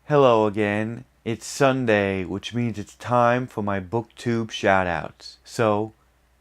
Hello again. It's Sunday, which means it's time for my Booktube shoutouts. So,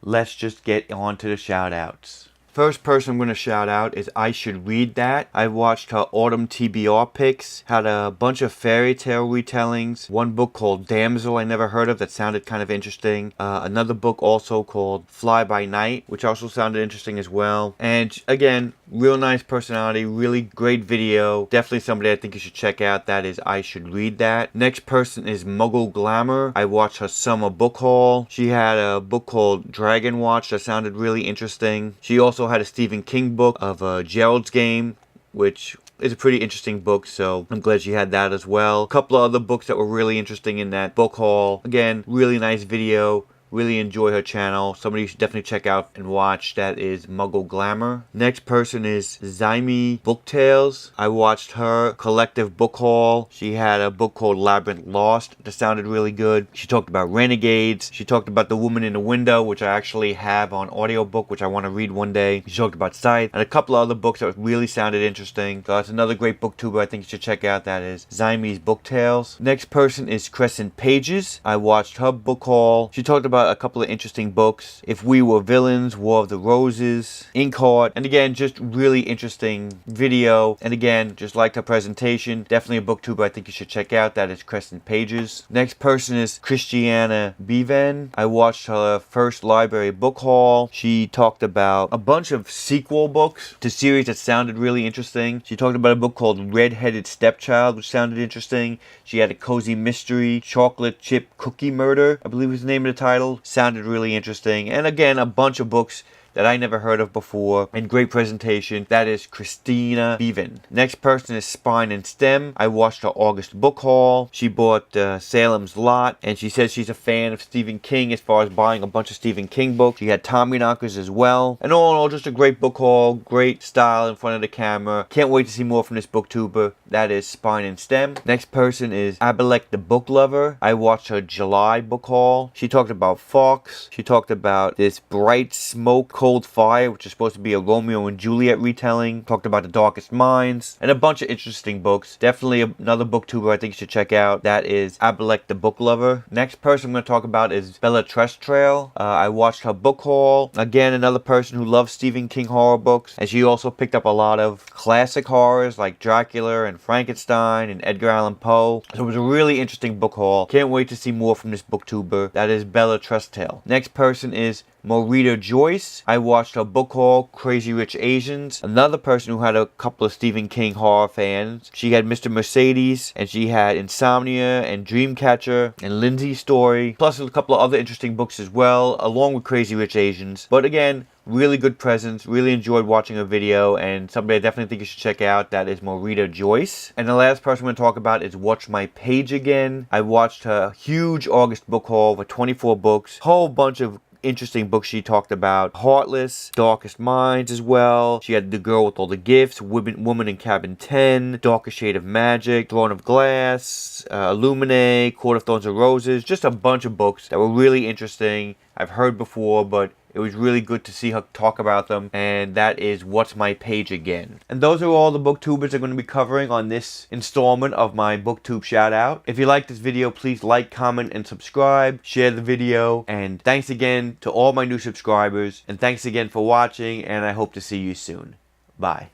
let's just get on to the shoutouts. First person I'm going to shout out is I Should Read That. I watched her autumn TBR picks, had a bunch of fairy tale retellings, one book called Damsel I never heard of that sounded kind of interesting, another book also called Fly by Night, which also sounded interesting as well, and again, real nice personality, really great video, definitely somebody I think you should check out. That is I Should Read That. Next person is muggleglamour. I watched her summer book haul. She had a book called Dragon Watch that sounded really interesting. She also had a Stephen King book of Gerald's Game, which is a pretty interesting book, so I'm glad she had that as well. A couple of other books that were really interesting in that book haul. Again, really nice video. Really enjoy her channel. Somebody you should definitely check out and watch. That is muggleglamour. Next person is Xiomy Booktales. I watched her collective book haul. She had a book called Labyrinth Lost that sounded really good. She talked about renegades. She talked about The Woman in the Window, which I actually have on audiobook, which I want to read one day. She talked about Sight and a couple of other books that really sounded interesting. So that's another great booktuber I think you should check out. That is Xiomy's Booktales. Next person is Crescentpages. I watched her book haul. She talked about a couple of interesting books. If We Were Villains, War of the Roses, Inkheart, and again, just really interesting video. And again, just liked her presentation. Definitely a booktuber I think you should check out. That is Crescentpages. Next person is Christina Bevan. I watched her first library book haul. She talked about a bunch of sequel books to series that sounded really interesting. She talked about a book called Red-Headed Stepchild, which sounded interesting. She had a cozy mystery, Chocolate Chip Cookie Murder, I believe was the name of the title. Sounded really interesting. And again, a bunch of books that I never heard of before, and great presentation. That is Christina Bevan. Next person is Spine and Stem. I watched her August book haul. She bought Salem's Lot, and she says she's a fan of Stephen King as far as buying a bunch of Stephen King books. She had Tommyknockers as well. And all in all, just a great book haul, great style in front of the camera. Can't wait to see more from this booktuber. That is Spine and Stem. Next person is Abbeyleec The Booklover. I watched her July book haul. She talked about Fox. She talked about this Bright Smoke Cold Fire, which is supposed to be a Romeo and Juliet retelling. Talked about The Darkest Minds, and a bunch of interesting books. Definitely another booktuber I think you should check out. That is Abbeyleec The Booklover. Next person I'm going to talk about is Bella Trestrail. I watched her book haul. Again, another person who loves Stephen King horror books, and she also picked up a lot of classic horrors like Dracula and Frankenstein and Edgar Allan Poe. So it was a really interesting book haul. Can't wait to see more from this booktuber. That is Bella Trestrail. Next person is Maurita Joyce. I watched her book haul, Crazy Rich Asians. Another person who had a couple of Stephen King horror fans. She had Mr. Mercedes, and she had Insomnia and Dreamcatcher and Lindsay's Story, plus a couple of other interesting books as well, along with Crazy Rich Asians. But again, really good presence. Really enjoyed watching her video, and somebody I definitely think you should check out. That is Maurita Joyce. And the last person I'm going to talk about is Watch My Page Again. I watched her huge August book haul for 24 books. Whole bunch of interesting books she talked about. Heartless, Darkest Minds as well. She had The Girl with All the Gifts, Woman in Cabin 10, Darkest Shade of Magic, Throne of Glass, Illuminae, Court of Thorns and Roses. Just a bunch of books that were really interesting. I've heard before, but it was really good to see her talk about them, and that is What's My Page Again. And those are all the booktubers I'm going to be covering on this installment of my booktube shoutout. If you like this video, please like, comment, and subscribe. Share the video, and thanks again to all my new subscribers, and thanks again for watching, and I hope to see you soon. Bye.